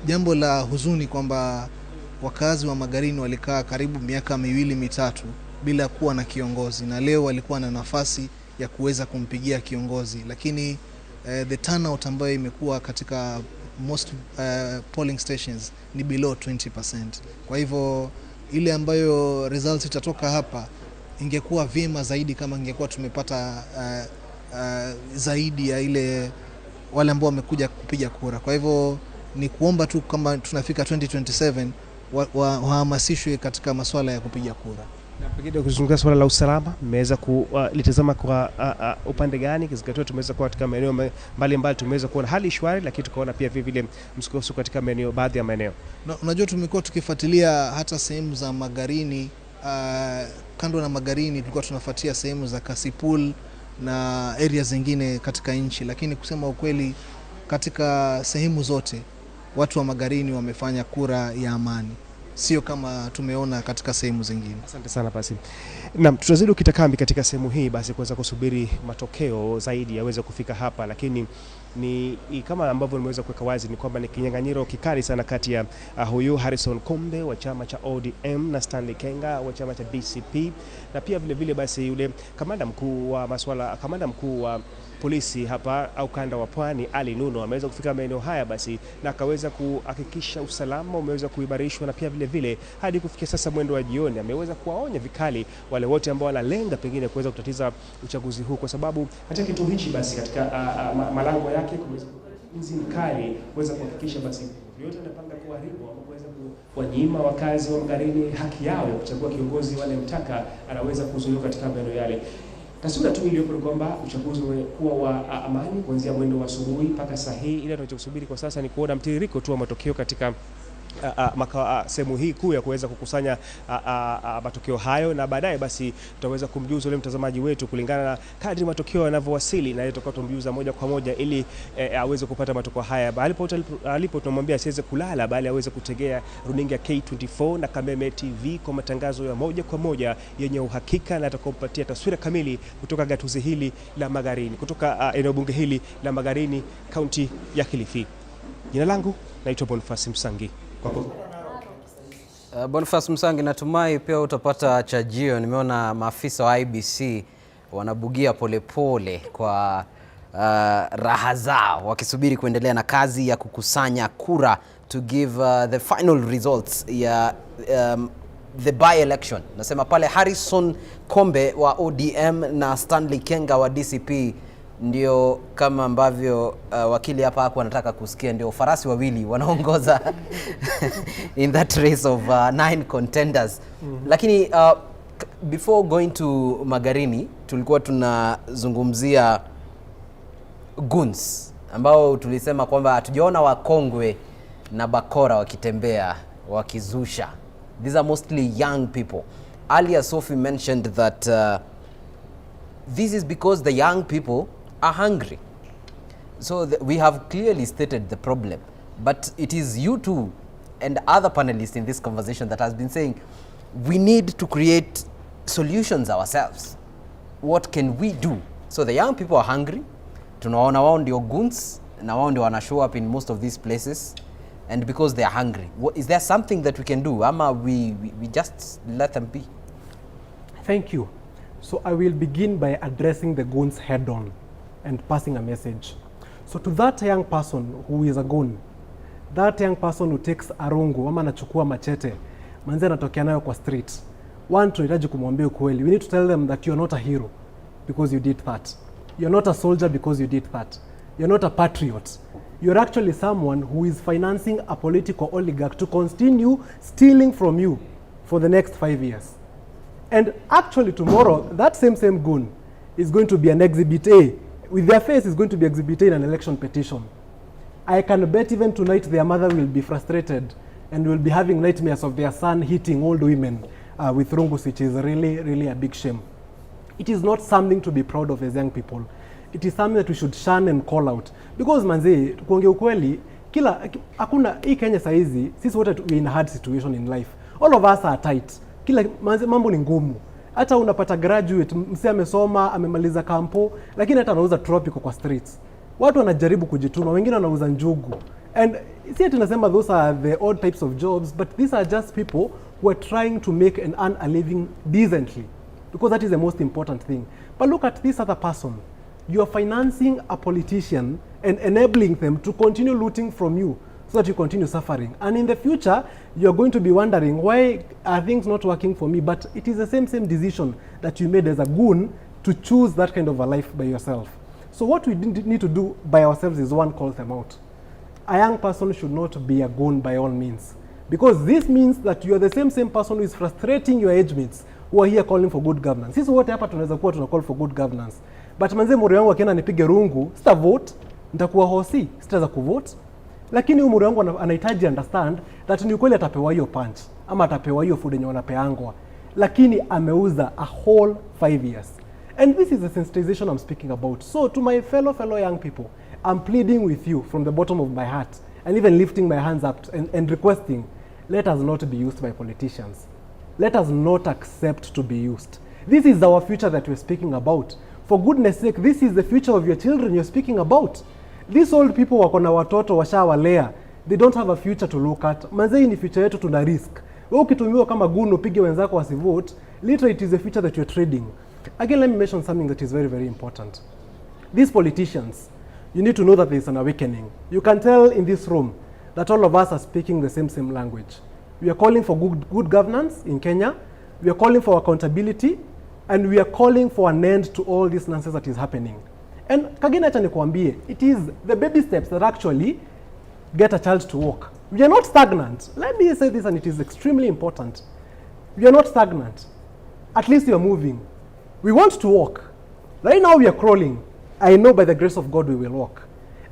jambo la huzuni kwamba wakazi wa Magarini walikaa karibu miaka 2-3 bila kuwa na kiongozi, na leo walikuwa na nafasi ya kuweza kumpigia kiongozi, lakini the turnout ambayo imekuwa katika most polling stations ni below 20%. Kwa hivyo ile ambayo results itatoka hapa ingekuwa vyema zaidi kama ingekuwa tumepata zaidi ya ile wale ambao wamekuja kupiga kura. Kwa hivyo ni kuomba tu kama tunafika 2027 wahamasishwe katika masuala ya kupiga kura. Na pengine kuzungumzia swala la usalama, mmeweza kulitazama kwa upande gani? Kizingatiwa tumeweza kuwa katika maeneo mbalimbali, tumeweza kuona hali shwari, lakini tukaona pia vile msukosuko katika maeneo, baadhi ya maeneo. Unajua tumekuwa tukifuatilia hata sehemu za Magarini, kando na Magarini tulikuwa tunafuatia sehemu za Kasipul na area zingine katika nchi, lakini kusema ukweli katika sehemu zote watu wa Magarini wamefanya kura ya amani, sio kama tumeona katika sehemu zingine. Asante sana basi. Naam, tutazidi ukitakambi katika sehemu hii basi kuweza kusubiri matokeo zaidi yaweze kufika hapa, lakini ni kama ambavyo nimeweza kuweka wazi ni kwamba ni kinyang'anyiro kikali sana kati ya huyu Harrison Kombe wa chama cha ODM na Stanley Kenga wa chama cha DCP, na pia vile basi yule kamanda mkuu wa polisi hapa au kanda wa Pwani Ali Nuno ameweza kufika maeneo haya basi na akaweza kuhakikisha usalama umeweza kuimarishwa, na pia vile hadi kufikia sasa mwendo wa jioni ameweza kuwaonya vikali wale wote ambao wanalenga pengine kuweza kutatiza uchaguzi huu, kwa sababu katika kituo hichi basi katika malango yake kumeweza ulinzi mkali kuweza kuhakikisha basi yote anapanga kuharibu au kuweza kuwanyima wakazi wa Magarini haki yao ya kuchagua kiongozi wale mtaka anaweza kuzuiliwa katika maeneo yale. Taswira tu iliyopo ni kwamba uchaguzi umekuwa wa amani kuanzia mwendo wa asubuhi mpaka saa hii. Ile tunachosubiri kwa sasa ni kuona mtiririko tu wa matokeo katika sehemu hii kuu ya kuweza kukusanya matokeo hayo, na baadaye basi tutaweza kumjuza yule mtazamaji wetu kulingana na kadri matokeo yanavyowasili, na tutakuwa tumjuza moja kwa moja ili aweze kupata matokeo haya. Alipo tunamwambia asiweze kulala, bali aweze kutegea runinga K24 na Kameme TV kwa matangazo ya moja kwa moja yenye uhakika, na atakompatia taswira kamili kutoka gatuzi hili la Magarini, kutoka eneo bunge hili la Magarini, kaunti ya Kilifi. Jina langu naitwa Boniface Msangi. Boniface Msangi, natumai pia utapata chajio. Nimeona maafisa wa IEBC wanabugia polepole kwa raha zao wakisubiri kuendelea na kazi ya kukusanya kura to give the final results ya the by-election. Nasema pale Harrison Kombe wa ODM na Stanley Kenga wa DCP ndio kama ambavyo wakili hapa hapo anataka kusikia, ndio farasi wawili wanaongoza in that race of 9 contenders. Lakini before going to Magarini, tulikuwa tunazungumzia goons ambao tulisema kwamba hatujaona wakongwe na bakora wakitembea wakizusha. These are mostly young people. Earlier Sophie mentioned that this is because the young people are hungry. So we have clearly stated the problem, but it is you two and other panelists in this conversation that has been saying we need to create solutions ourselves. What can we do? So the young people are hungry. Tunaona wao ndio goons na wao ndio wana show up in most of these places, and because they are hungry, is there something that we can do? Ama we just let them be? Thank you. So I will begin by addressing the goons head on and passing a message. So to that young person who is a goon, that young person who takes a rungu ama anachukua machete, manze anatokea nayo kwa street, one, tunahitaji kumwambia ukweli. We need to tell them that you are not a hero because you did that. You are not a soldier because you did that. You are not a patriot. You are actually someone who is financing a political oligarch to continue stealing from you for the next 5 years. And actually tomorrow, that same goon is going to be an exhibit A. With their face is going to be exhibit A in an election petition. I can bet even tonight their mother will be frustrated and will be having nightmares of their son hitting old women with rungus, which is really a big shame. It is not something to be proud of as young people. It is something that we should shun and call out. Because manze, kuongea ukweli, hakuna hii Kenya saizi, sisi wote we in a hard situation in life. All of us are tight. Manze, mambo ni ngumu. Hata unapata graduate, mse amesoma, amemaliza kampo, lakini hata anauza tropical kwa streets. Watu wanajaribu kujituma, wengine wanauza njugu. And see, tunasema those are the odd types of jobs, but these are just people who are trying to make and earn a living decently. Because that is the most important thing. But look at this other person. You are financing a politician and enabling them to continue looting from you so that you continue suffering. And in the future, you are going to be wondering, why are things not working for me? But it is the same decision that you made as a goon to choose that kind of a life by yourself. So what we need to do by ourselves is, one, call them out. A young person should not be a goon by all means. Because this means that you are the same person who is frustrating your age mates who are here calling for good governance. Sisi wote hapa tunaweza kuwa tuna call for good governance. But manze, muri wangu akienda nipige rungu, sita vote, nitakuwa hosi, sitaweza kuvote. Lakini umuri wangu anahitaji understand that ni ukweli atapewa hiyo punch ama atapewa hiyo food yenye wanapeangwa, lakini ameuza a whole 5 years. And this is the sensitization I'm speaking about. So to my fellow young people, I'm pleading with you from the bottom of my heart and even lifting my hands up and requesting, let us not be used by politicians. Let us not accept to be used. This is our future that we're speaking about. For goodness sake, this is the future of your children you're speaking about. These old people wako na watoto washawalea. They don't have a future to look at. Manze, ni future yetu tuna risk. Wewe ukitumiwa kama goon upige wenzako wasivote, literally it is the future that you're trading. Again, let me mention something that is very important. These politicians, you need to know that there is an awakening. You can tell in this room that all of us are speaking the same language. We are calling for good governance in Kenya. We are calling for accountability, and we are calling for an end to all this nonsense that is happening. And kagina acha nikwambie, it is the baby steps that actually get a child to walk. We are not stagnant. Let me say this, and it is extremely important. We are not stagnant. At least we are moving. We want to walk. Right now we are crawling. I know by the grace of God we will walk.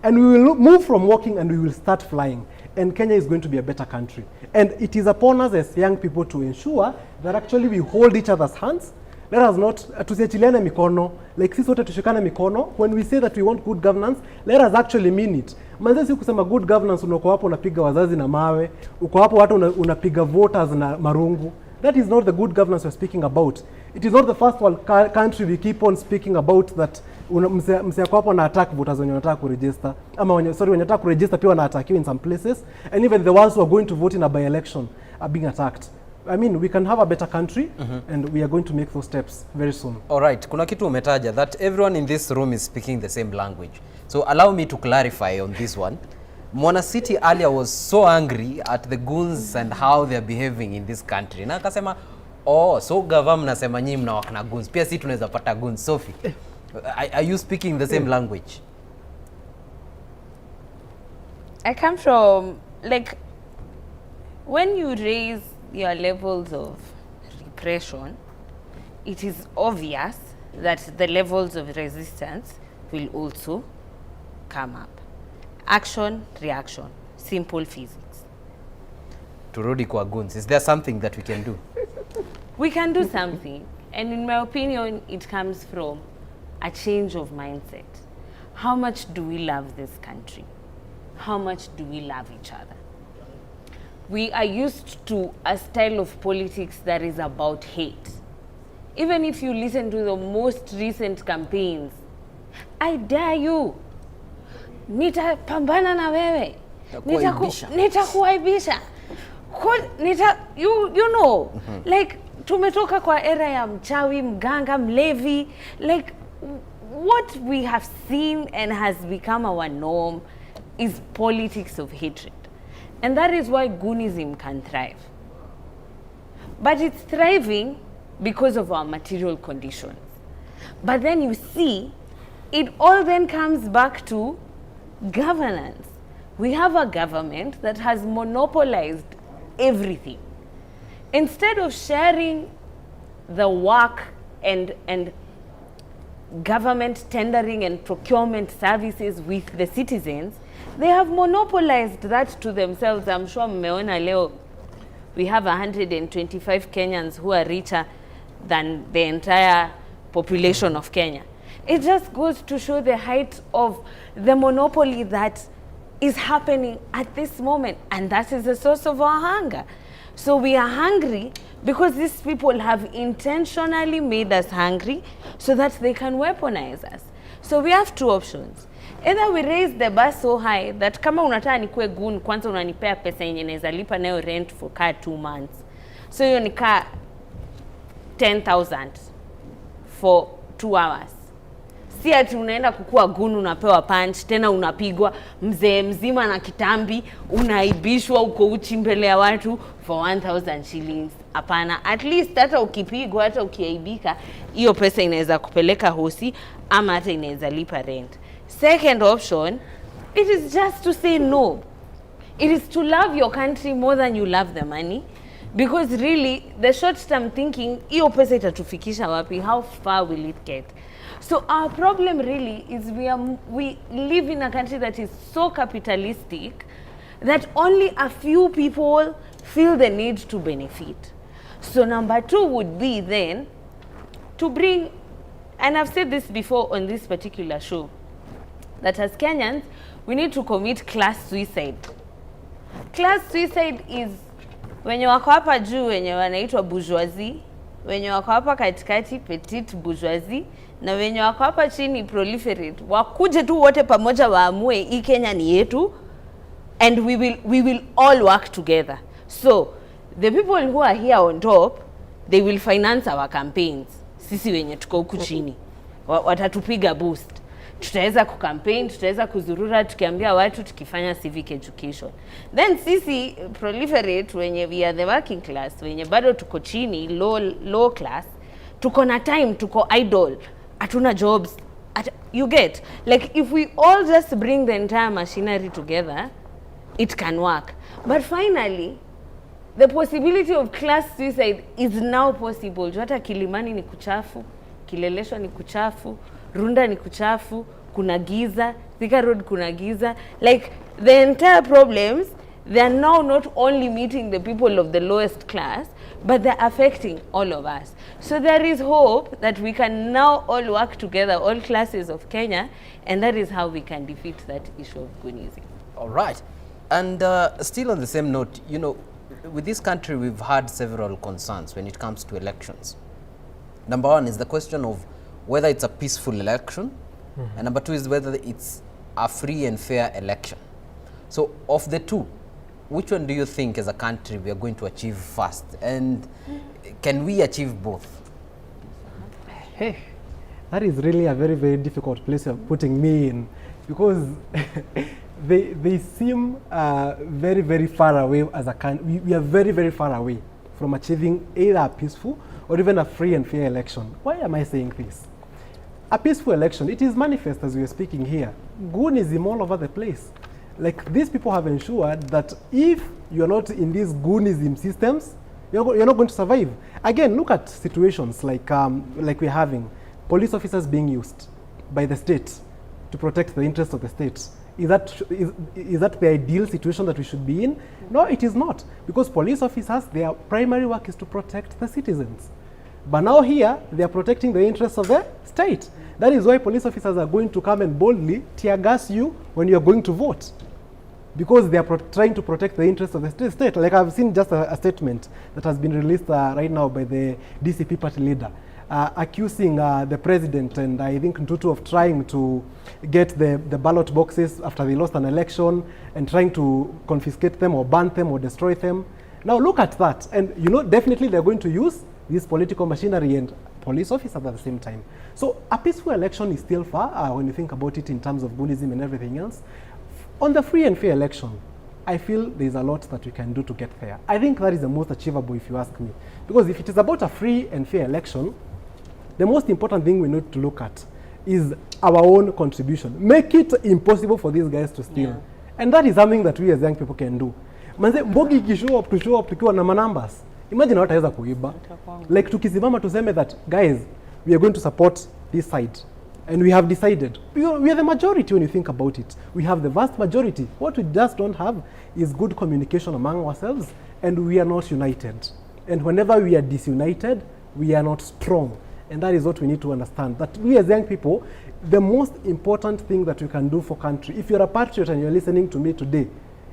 And we will move from walking and we will start flying. And Kenya is going to be a better country. And it is upon us as young people to ensure that actually we hold each other's hands. Let us not, tusiachiliane mikono, like sisi wote tushikane mikono. When we say that we want good governance, let us actually mean it. Manze, si kusema good governance uko hapo unapiga wazazi na mawe, uko hapo watu unapiga voters na marungu. That is not the good governance we're speaking about. It is not the first world country we keep on speaking about that mse kwa hapo na attack voters wenye wanataka kuregister. Ama wenye wanataka kuregister pia wanaattack in some places. And even the ones who are going to vote in a by-election are being attacked. I mean, we can have a better country, and we are going to make those steps very soon. All right, kuna kitu umetaja that everyone in this room is speaking the same language. So allow me to clarify on this one. Mwana City earlier was so angry at the goons and how they are behaving in this country. Na akasema, oh, so government mnasema nyinyi mnawakana goons. Pia sisi tunaweza pata goons. Sophie, Are you speaking the same language? I come from, like, when you raise your levels of repression, it is obvious that the levels of resistance will also come up. Action, reaction, simple physics. Turudi kwa goons, is there something that we can do? We can do something, and in my opinion, it comes from a change of mindset. How much do we love this country? How much do we love each other? We are used to a style of politics that is about hate. Even if you listen to the most recent campaigns, I dare you, nitapambana na wewe, nitakuaibisha, you know, like tumetoka kwa era ya mchawi, mganga, mlevi, like what we have seen and has become our norm is politics of hatred. And that is why goonism can thrive. But it's thriving because of our material conditions. But then you see, it all then comes back to governance. We have a government that has monopolized everything. Instead of sharing the work and government tendering and procurement services with the citizens, they have monopolized that to themselves. I'm sure mmeona leo we have 125 Kenyans who are richer than the entire population of Kenya. It just goes to show the height of the monopoly that is happening at this moment, and that is the source of our hunger. So we are hungry because these people have intentionally made us hungry so that they can weaponize us. So we have two options. Either we raise the bar so high that kama unataka nikue goon, kwanza unanipea pesa yenye naweza lipa nayo rent for kaa 2 months. So hiyo ni kaa 10,000 for 2 hours. Si ati unaenda kukua goon unapewa punch, tena unapigwa mzee mzima na kitambi, unaibishwa uko uchi mbele ya watu for 1,000 shillings. Hapana, at least hata ukipigwa, hata ukiaibika, hiyo pesa inaweza kupeleka hosi ama hata inaweza lipa rent. Second option, it is just to say no. It is to love your country more than you love the money. Because really, the short-term thinking, hiyo pesa itatufikisha wapi? How far will it get? So our problem really is we live in a country that is so capitalistic that only a few people feel the need to benefit. So number 2 would be then to bring, and I've said this before on this particular show, that as Kenyans, we need to commit class suicide. Class suicide is wenye wako hapa juu wenye wanaitwa bourgeoisie, wenye wako hapa katikati petite bourgeoisie, na wenye wako hapa chini proliferate. Wakuje tu wote pamoja waamue hii Kenya ni yetu, and we will all work together. So the people who are here on top, they will finance our campaigns. Sisi wenye tuko huku chini watatupiga boost. Tutaweza kucampaign, tutaweza kuzurura tukiambia watu, tukifanya civic education. Then sisi proliferate wenye we are the working class, wenye bado tuko chini, low class, tuko na time, tuko idle, hatuna jobs. You get? Like if we all just bring the entire machinery together, it can work. But finally, the possibility of class suicide is now possible. Hata Kilimani ni kuchafu, Kileleshwa ni kuchafu, Runda ni kuchafu, kuna giza, Thika Road kuna giza. Like the entire problems, they are now not only meeting the people of the lowest class, but they're affecting all of us. So there is hope that we can now all work together, all classes of Kenya, and that is how we can defeat that issue of goonism. All right. And still on the same note, you know, with this country, we've had several concerns when it comes to elections. Number 1 is the question of whether it's a peaceful election, and number 2 is whether it's a free and fair election. So of the two, which one do you think as a country we are going to achieve first, and can we achieve both? Hey, that is really a very, very difficult place of putting me in, because they seem very, very far away as a country. We are very, very far away from achieving either a peaceful or even a free and fair election. Why am I saying this? a peaceful election, it is manifest as we are speaking here. Goonism all over the place. Like, these people have ensured that if you're not in these goonism systems, you're not going to survive. Again, look at situations like we're having police officers being used by the state to protect the interests of the state. Is that the ideal situation that we should be in? No, it is not. Because police officers, their primary work is to protect the citizens. But now here, they are protecting the interests of the state. That is why police officers are going to come and boldly tear gas you when you are going to vote. Because they are trying to protect the interests of the state. Like, I've seen just a statement that has been released right now by the DCP party leader, accusing the president and I think Ntutu of trying to get the ballot boxes after they lost an election and trying to confiscate them or burn them or destroy them. Now look at that, and you know, definitely they're going to use this political machinery and police officers at the same time. So a peaceful election is still far when you think about it in terms of goonism and everything else. On the free and fair election, I feel there's a lot that we can do to get there. I think that is the most achievable, if you ask me. Because if it is about a free and fair election, the most important thing we need to look at is our own contribution. Make it impossible for these guys to steal. Yeah. And that is something that we as young people can do. Manze, mbogi ikishow up tukiwa na numbers. Imagine what haweza kuiba. Like tukisimama tuseme that, guys, we are going to support this side. And we have decided. We are the majority when you think about it. We have the vast majority. What we just don't have is good communication among ourselves, and we are not united. And whenever we are disunited, we are not strong. And that is what we need to understand. That we as young people, the most important thing that you can do for country, if you're a patriot and you're listening to me today,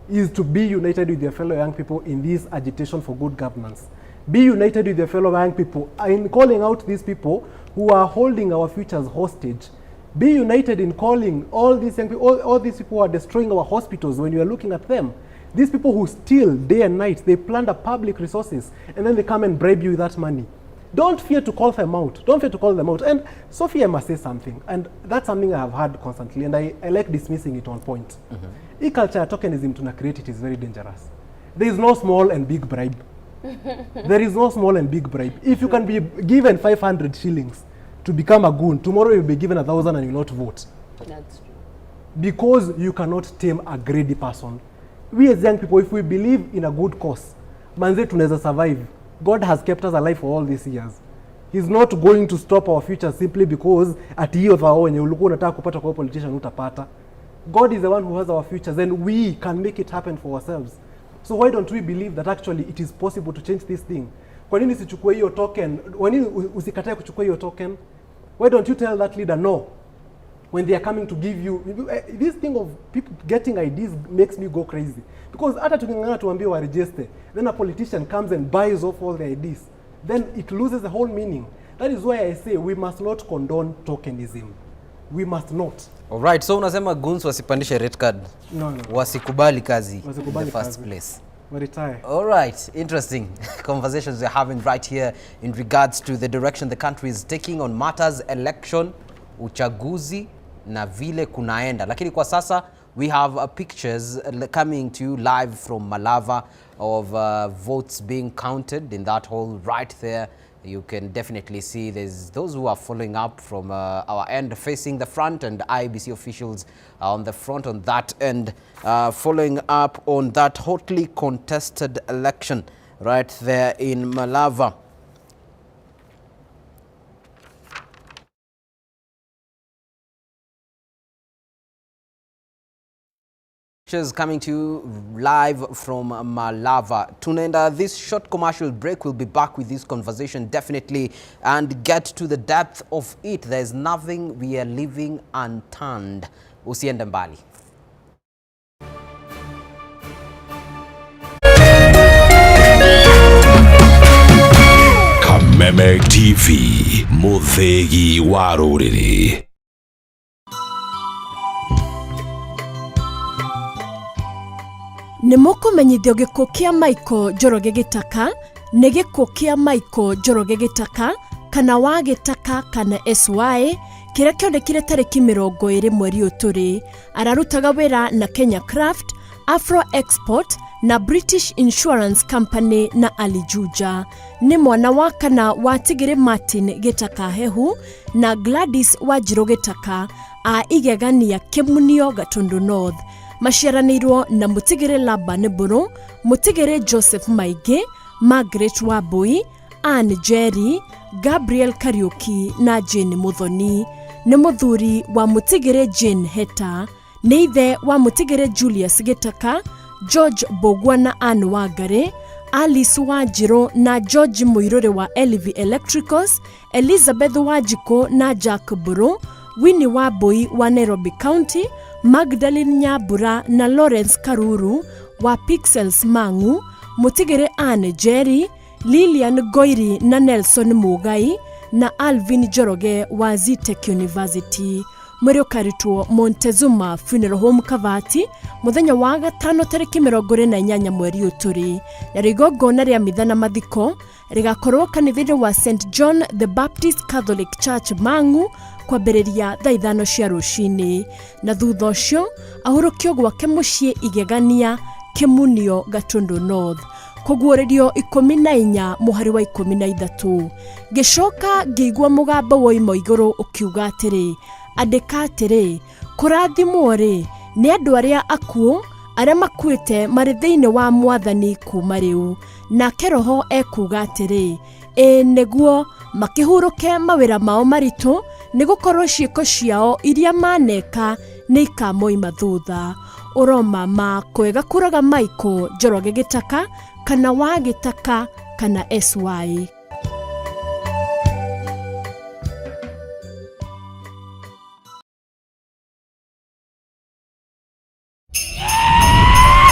is to be united with your fellow young people in this agitation for good governance. Be united with your fellow young people in calling out these people who are holding our futures hostage. Be united in calling all these young people, all these people who are destroying our hospitals when you are looking at them. These people who steal day and night, they plunder public resources, and then they come and bribe you with that money. Don't fear to call them out. Don't fear to call them out. And Sophia must say something, and that's something I have heard constantly, and I like dismissing it on point. E-culture tokenism to create it is very dangerous. There is no small and big bribe. There is no small and big bribe. If you can be given 500 shillings to become a goon, tomorrow you'll be given 1,000 and you'll not vote. That's true. Because you cannot tame a greedy person. We as young people, if we believe in a good cause, manze tunaweza survive. God has kept us alive for all these years. He's not going to stop our future simply because ati hiyo dhao wenye ulikuwa unataka kupata kwa politician utapata. God is the one who has our futures, and we can make it happen for ourselves. So why don't we believe that actually it is possible to change this thing? Kwa nini sichukue hiyo token? Kwa nini usikatae kuchukua hiyo token? Why don't you tell that leader no? When they are coming to give you, this thing of people getting ideas makes me go crazy. Because hata tukingangana tuambie wa register, then a politician comes and buys off all the ideas. Then it loses the whole meaning. That is why I say we must not condone tokenism. We must not. All right, so unasema goons wasipandishe red card. No. Wasikubali kazi Wasikubali in the first kazi. place. We retire. All right, interesting conversations we're having right here in regards to the direction the country is taking on matters election, uchaguzi na vile kunaenda. Lakini kwa sasa we have pictures coming to you live from Malava of votes being counted in that hall right there. You can definitely see there's those who are following up from our end facing the front, and IEBC officials are on the front on that end following up on that hotly contested election right there in Malava. Coming to you live from Malava. Tunaenda this short commercial break. We'll be back with this conversation definitely and get to the depth of it. There's nothing we are leaving unturned. Usiende mbali. Kameme TV, Muthi wa rũrĩrĩ. Nĩ mũkũmenyithio gĩkuũ kĩa Michael Njoroge Gĩtaka nĩ gĩkuũ kĩa Michael Njoroge Gĩtaka kana wa Gĩtaka kana SY kĩrĩa kĩonekire tarĩki 20 mweri ũyũ tũrĩ. Ararutaga wĩra na Kenya Craft, Afro Export na British Insurance Company na alijuja. Ni mwana wa kana wa Tigiri Martin Gitaka Hehu na Gladys Wajiro Gitaka a igegania Kimunio Gatundu North. Maciaranirwo na Mutigiri Laban Buru, Mutigiri Joseph Maige, Margaret Wabui, Anne Jerry, Gabriel Kariuki na Jane Muthoni. Ni muthuri wa Mutigiri Jane Heta, ni ithe wa Mutigiri Julius Gitaka, George Bogwa na Anne Wangari, Alice Wajiro na George Muirore wa LV Electricals, Elizabeth Wajiko na Jack Buru, Winnie Wabui wa Nairobi County, Magdalene Nyabura na Lawrence Karuru wa Pixels Mangu, Mutigiri Anne Jerry, Lilian Goiri na Nelson Mugai na Alvin Joroge wa Zitech University. Mweri ukaritwo Montezuma Funeral Home Kavati muthenya wa gatano tariki 28 mweri uturi. Na rigongona ria mithana mathiko rigakorwo kanitha wa St John the Baptist Catholic Church Mangu kwambĩrĩria thaa 5 cia rũcinĩ. Na thutha ũcio ahurũkio gwake mũciĩ igegania Kimunio Gatundu North. Kuguũrĩrio 14 mũhari wa 13. Gicoka ngĩigua mũgambo woimo igũrũ ũkiuga atĩrĩ, andĩka atĩrĩ, kũrathimwo rĩ nĩ andũ arĩa akuũ arĩa makuĩte marĩ thĩinĩ wa Mwathani kuuma rĩu. Nake Roho ekuga atĩrĩ, nĩguo makĩhurũke mawĩra mao maritũ nĩgũkorwo ciĩko ciao iria maneka nĩ ikamoima thutha. Ũroma kwega kuraga Michael Njoroge Gitaka kana wa Gitaka kana SY.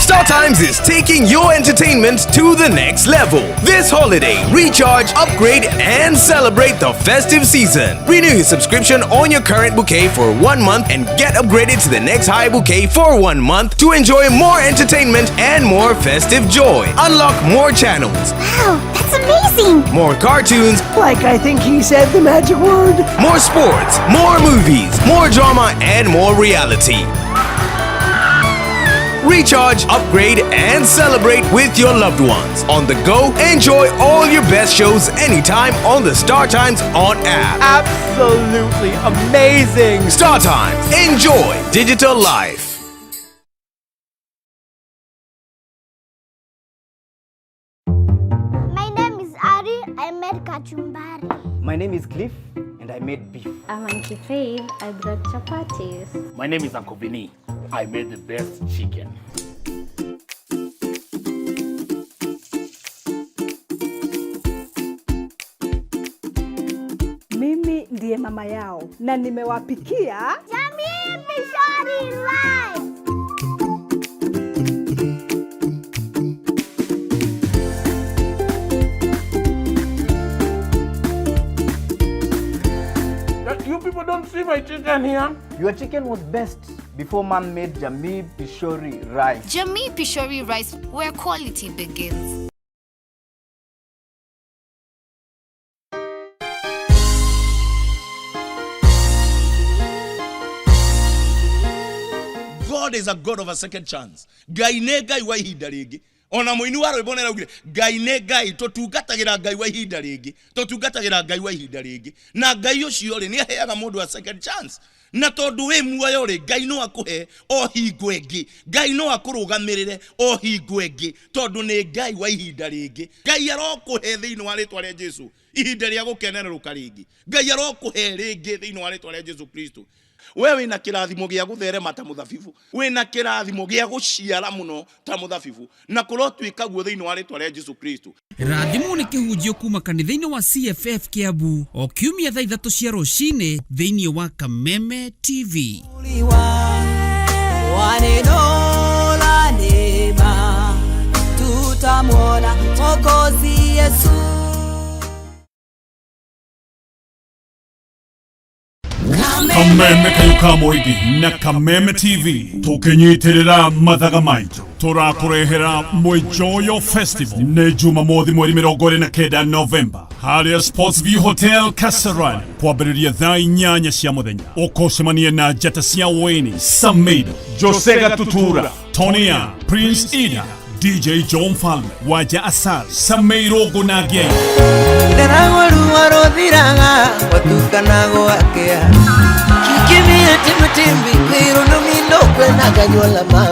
StarTimes is taking your entertainment to the next level. This holiday, recharge, upgrade, and celebrate the festive season. Renew your subscription on your current bouquet for 1 month and get upgraded to the next high bouquet for 1 month to enjoy more entertainment and more festive joy. Unlock more channels. Wow, that's amazing! More cartoons. Like I think he said the magic word. More sports, more movies, more drama, and more reality. Recharge, upgrade, and celebrate with your loved ones. On the go, enjoy all your best shows anytime on the StarTimes On app. Absolutely amazing! StarTimes. Enjoy digital life. My name is Ari. I made kachumbari. My name is Cliff, and I made beef. I'm Auntie Faith. I brought chapatis. My name is Uncle Vinny. I made the best chicken. Mimi ndiye mama yao na nimewapikia Jamii Pishori Live. You people don't see my chicken here. Your chicken was best before Mom made Jamii Pishori rice. Jamii Pishori rice, where quality begins. God is a God of a second chance. Ngai ne ngai wa ihinda ringi. Ona muini wa rwimbo neraugire ngai ne ngai tutungatagira ngai wa ihinda ringi. Tutungatagira ngai wa ihinda ringi. Na ngai ucio ri ni aheaga mundu a second chance. Na tondu we muoyo ri ngai no akuhe o hingo ingi. Ngai no akurugamirire o hingo ingi tondu ni ngai wa ihinda ringi. Ngai arokuhe thiini wa ritwa ria Jesu ihinda ria gukenereruka ringi. Ngai arokuhe ringi thiini wa ritwa ria Jesu Kristo. Wewe wina kirathimo gia gutherema ta muthabibu, wina kirathimo gia guciara muno ta muthabibu, na kurotwika guo thiini wa ritwa ria Jesu Kristo. Rathimo ni kihunjio kuma kanitha-ini wa CFF Kiambu o kiumia thaa 3 cia rucini thiini wa Kameme TV. Wanenola neema tutamwona Mwokozi Yesu. Kameme kayuka moigi na Kameme TV tukinyitirira mathaga maitu turakurehera Mwijoyo Festival ne Jumamothi mweri 29 November haria Sportsview Hotel Kasarani kwambĩrĩria thaa 8 cia muthenya ukosemania na njata cia Wayne Samido Josega Tutura Tonia Prince Ida DJ John Falme, Waja Asal, Sameiro Gonagye.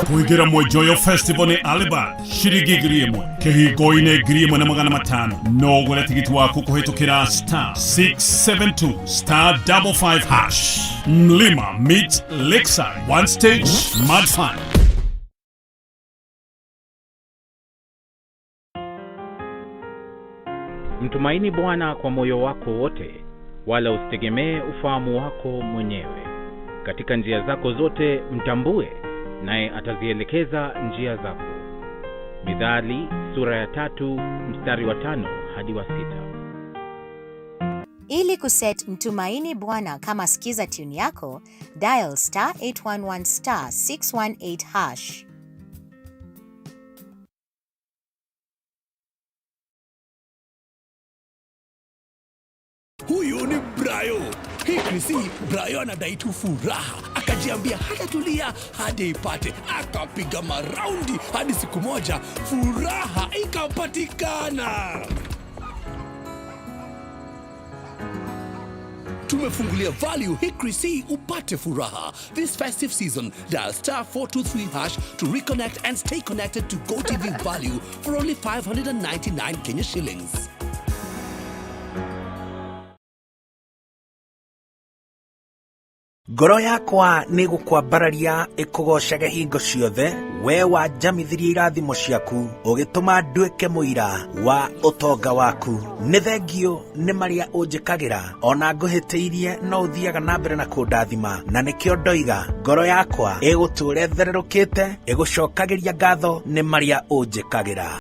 Kuigira Mojoyo Festival ni Aliba, Shirigi Griemo, Kehi Goine Griemo na magana matano. Nogole tikiti wako kuhitukira star 672 star 55#. Mlima meets Lakeside, one stage, mad fun. Mtumaini Bwana kwa moyo wako wote, wala usitegemee ufahamu wako mwenyewe. Katika njia zako zote mtambue, naye atazielekeza njia zako. Mithali sura ya 3 mstari wa 5 hadi wa 6. Ili kuset Mtumaini Bwana kama skiza tune yako, dial star 811 star 618#. Huyu ni Brayo. Hikrisi Brayo anadai tu furaha. Akajiambia hatatulia hadi ipate. Akapiga maraundi hadi siku moja furaha ikapatikana. Tumefungulia value Hikrisi upate furaha. This festive season, dial star 423# to reconnect and stay connected to GoTV value for only 599 Kenya shillings. Ngoro yakwa nĩ gũkwambararia ĩkũgocage hingo ciothe, we wanjamithirie irathimo ciaku ũgĩtũma nduĩke mũira wa ũtonga waku. Nĩ thengio nĩ marĩa ũnjĩkagĩra, ona ngũhĩtĩirie no ũthiaga na mbere na kũndathima, na nĩkĩo ndoiga ngoro yakwa ĩgũtũũre ĩthererũkĩte ĩgũcokagĩria ngatho nĩ marĩa ũnjĩkagĩra.